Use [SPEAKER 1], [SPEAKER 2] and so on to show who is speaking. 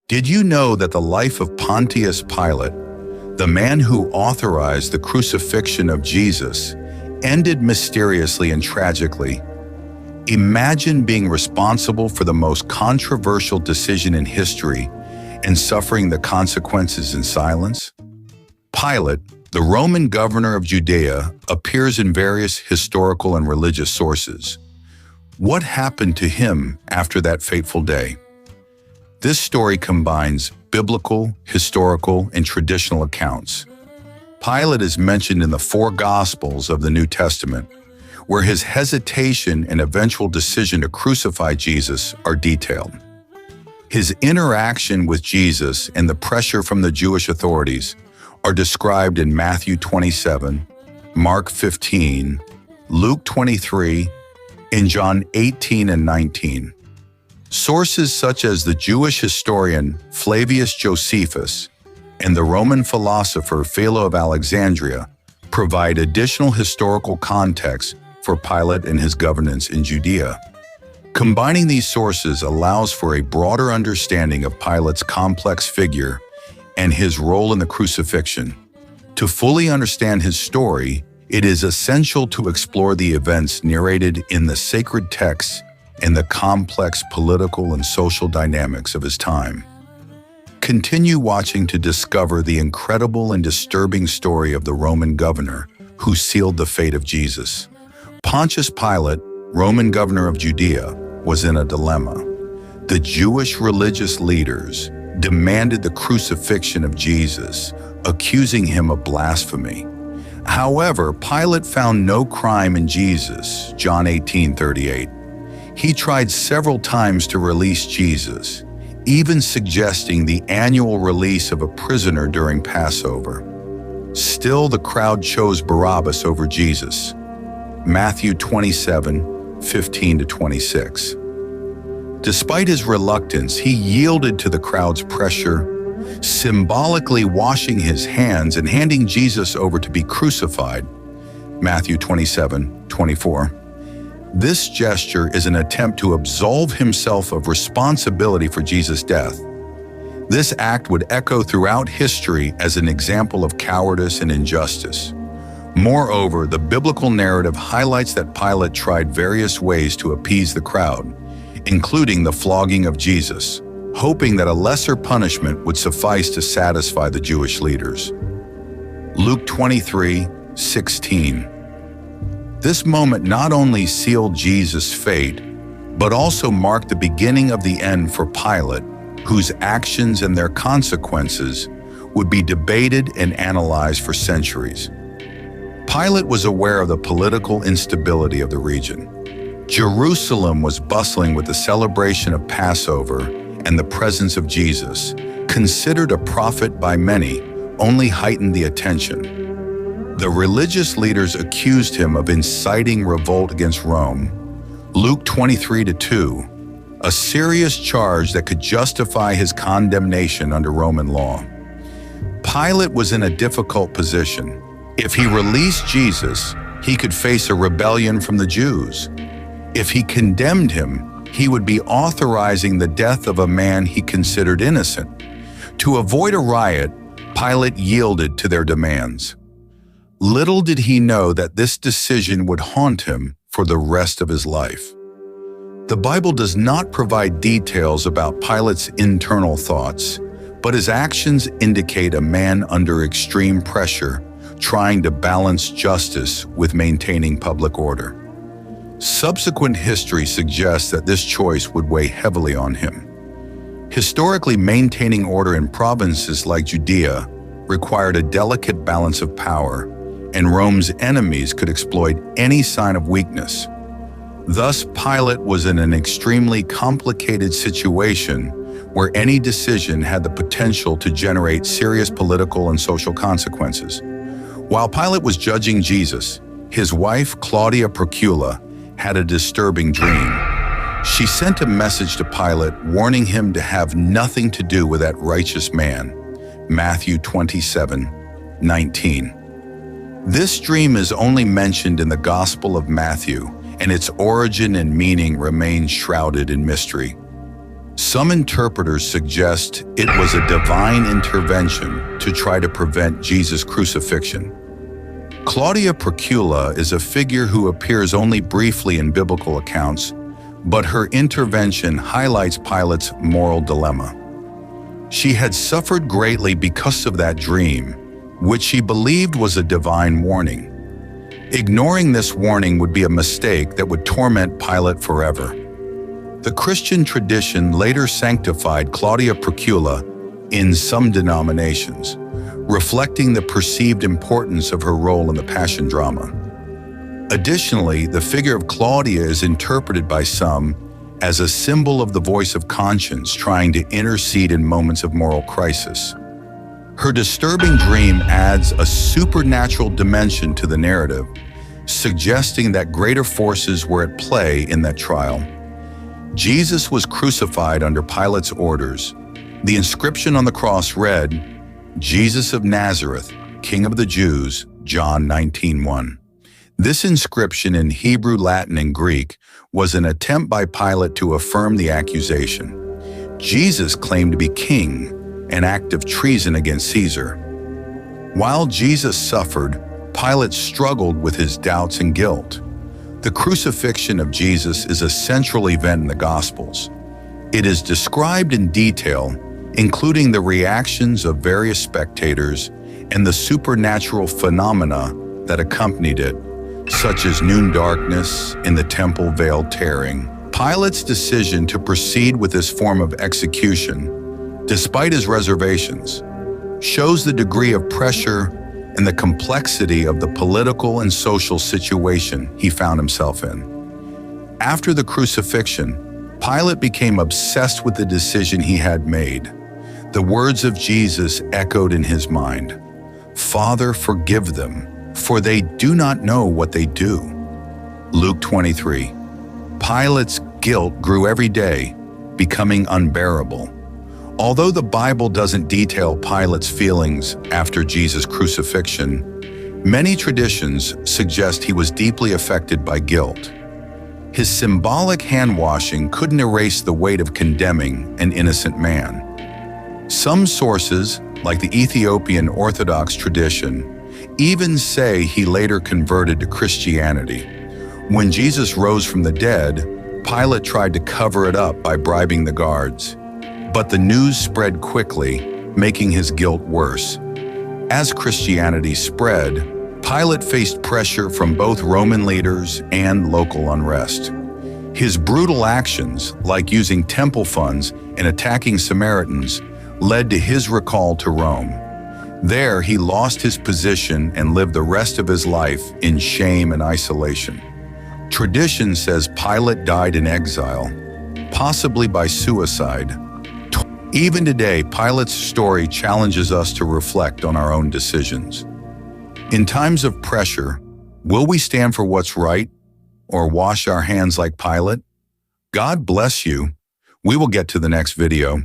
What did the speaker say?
[SPEAKER 1] Did you know that the life of Pontius Pilate, the man who authorized the crucifixion of Jesus, ended mysteriously and tragically? Imagine being responsible for the most controversial decision in history and suffering the consequences in silence. Pilate, the Roman governor of Judea, appears in various historical and religious sources. What happened to him after that fateful day? This story combines biblical, historical, and traditional accounts. Pilate is mentioned in the four Gospels of the New Testament, where his hesitation and eventual decision to crucify Jesus are detailed. His interaction with Jesus and the pressure from the Jewish authorities are described in Matthew 27, Mark 15, Luke 23, and John 18 and 19. Sources such as the Jewish historian Flavius Josephus and the Roman philosopher Philo of Alexandria provide additional historical context for Pilate and his governance in Judea. Combining these sources allows for a broader understanding of Pilate's complex figure and his role in the crucifixion. To fully understand his story, it is essential to explore the events narrated in the sacred texts and the complex political and social dynamics of his time. Continue watching to discover the incredible and disturbing story of the Roman governor who sealed the fate of Jesus. Pontius Pilate, Roman governor of Judea, was in a dilemma. The Jewish religious leaders demanded the crucifixion of Jesus, accusing him of blasphemy. However, Pilate found no crime in Jesus, John 18:38. He tried several times to release Jesus, even suggesting the annual release of a prisoner during Passover. Still, the crowd chose Barabbas over Jesus. Matthew 27:15-26. Despite his reluctance, he yielded to the crowd's pressure, symbolically washing his hands and handing Jesus over to be crucified. Matthew 27:24. This gesture is an attempt to absolve himself of responsibility for Jesus' death. This act would echo throughout history as an example of cowardice and injustice. Moreover, the biblical narrative highlights that Pilate tried various ways to appease the crowd, including the flogging of Jesus, hoping that a lesser punishment would suffice to satisfy the Jewish leaders. Luke 23:16. This moment not only sealed Jesus' fate, but also marked the beginning of the end for Pilate, whose actions and their consequences would be debated and analyzed for centuries. Pilate was aware of the political instability of the region. Jerusalem was bustling with the celebration of Passover, and the presence of Jesus, considered a prophet by many, only heightened the attention. The religious leaders accused him of inciting revolt against Rome, Luke 23:2, a serious charge that could justify his condemnation under Roman law. Pilate was in a difficult position. If he released Jesus, he could face a rebellion from the Jews. If he condemned him, he would be authorizing the death of a man he considered innocent. To avoid a riot, Pilate yielded to their demands. Little did he know that this decision would haunt him for the rest of his life. The Bible does not provide details about Pilate's internal thoughts, but his actions indicate a man under extreme pressure, trying to balance justice with maintaining public order. Subsequent history suggests that this choice would weigh heavily on him. Historically, maintaining order in provinces like Judea required a delicate balance of power, and Rome's enemies could exploit any sign of weakness. Thus, Pilate was in an extremely complicated situation where any decision had the potential to generate serious political and social consequences. While Pilate was judging Jesus, his wife, Claudia Procula, had a disturbing dream. She sent a message to Pilate warning him to have nothing to do with that righteous man. Matthew 27:19. This dream is only mentioned in the Gospel of Matthew, and its origin and meaning remain shrouded in mystery. Some interpreters suggest it was a divine intervention to try to prevent Jesus' crucifixion. Claudia Procula is a figure who appears only briefly in biblical accounts, but her intervention highlights Pilate's moral dilemma. She had suffered greatly because of that dream, which she believed was a divine warning. Ignoring this warning would be a mistake that would torment Pilate forever. The Christian tradition later sanctified Claudia Procula in some denominations, reflecting the perceived importance of her role in the Passion drama. Additionally, the figure of Claudia is interpreted by some as a symbol of the voice of conscience trying to intercede in moments of moral crisis. Her disturbing dream adds a supernatural dimension to the narrative, suggesting that greater forces were at play in that trial. Jesus was crucified under Pilate's orders. The inscription on the cross read, "Jesus of Nazareth, King of the Jews, John 19:1. This inscription in Hebrew, Latin, and Greek was an attempt by Pilate to affirm the accusation. Jesus claimed to be king, an act of treason against Caesar. While Jesus suffered, Pilate struggled with his doubts and guilt. The crucifixion of Jesus is a central event in the Gospels. It is described in detail, including the reactions of various spectators and the supernatural phenomena that accompanied it, such as noon darkness and the temple veil tearing. Pilate's decision to proceed with this form of execution, despite his reservations, shows the degree of pressure and the complexity of the political and social situation he found himself in. After the crucifixion, Pilate became obsessed with the decision he had made. The words of Jesus echoed in his mind, "Father, forgive them, for they do not know what they do." Luke 23. Pilate's guilt grew every day, becoming unbearable. Although the Bible doesn't detail Pilate's feelings after Jesus' crucifixion, many traditions suggest he was deeply affected by guilt. His symbolic hand-washing couldn't erase the weight of condemning an innocent man. Some sources, like the Ethiopian Orthodox tradition, even say he later converted to Christianity. When Jesus rose from the dead, Pilate tried to cover it up by bribing the guards. But the news spread quickly, making his guilt worse. As Christianity spread, Pilate faced pressure from both Roman leaders and local unrest. His brutal actions, like using temple funds and attacking Samaritans, led to his recall to Rome. There, he lost his position and lived the rest of his life in shame and isolation. Tradition says Pilate died in exile, possibly by suicide. Even today, Pilate's story challenges us to reflect on our own decisions. In times of pressure, will we stand for what's right or wash our hands like Pilate? God bless you. We will get to the next video.